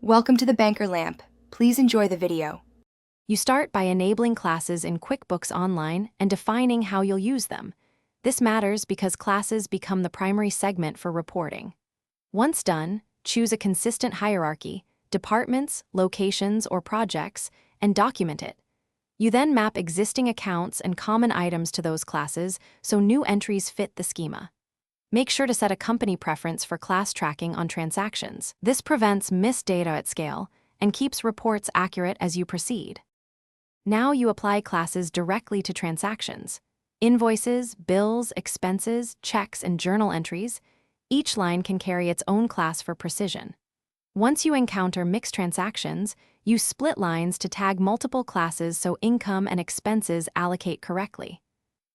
Welcome to the Banker Lamp. Please enjoy the video. You start by enabling classes in QuickBooks Online and defining how you'll use them. This matters because classes become the primary segment for reporting. Once done, choose a consistent hierarchy, departments, locations, or projects, and document it. You then map existing accounts and common items to those classes so new entries fit the schema. Make sure to set a company preference for class tracking on transactions. This prevents missed data at scale and keeps reports accurate as you proceed. Now you apply classes directly to transactions. Invoices, bills, expenses, checks, and journal entries. Each line can carry its own class for precision. Once you encounter mixed transactions, you split lines to tag multiple classes so income and expenses allocate correctly.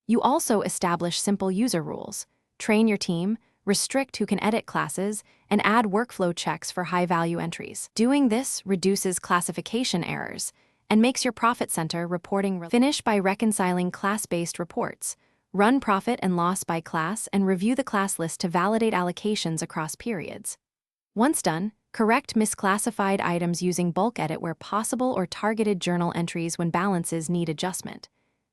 You also establish simple user rules. Train your team, restrict who can edit classes, and add workflow checks for high-value entries. Doing this reduces classification errors and makes your profit center reporting. Finish by reconciling class-based reports. Run profit and loss by class and review the class list to validate allocations across periods. Once done, correct misclassified items using bulk edit where possible or targeted journal entries when balances need adjustment.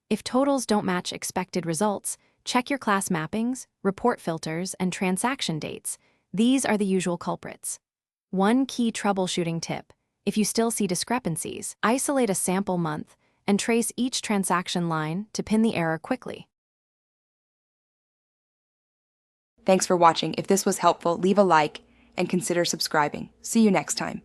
If totals don't match expected results, check your class mappings, report filters, and transaction dates. These are the usual culprits. One key troubleshooting tip: if you still see discrepancies, isolate a sample month and trace each transaction line to pin the error quickly. Thanks for watching. If this was helpful, leave a like and consider subscribing. See you next time.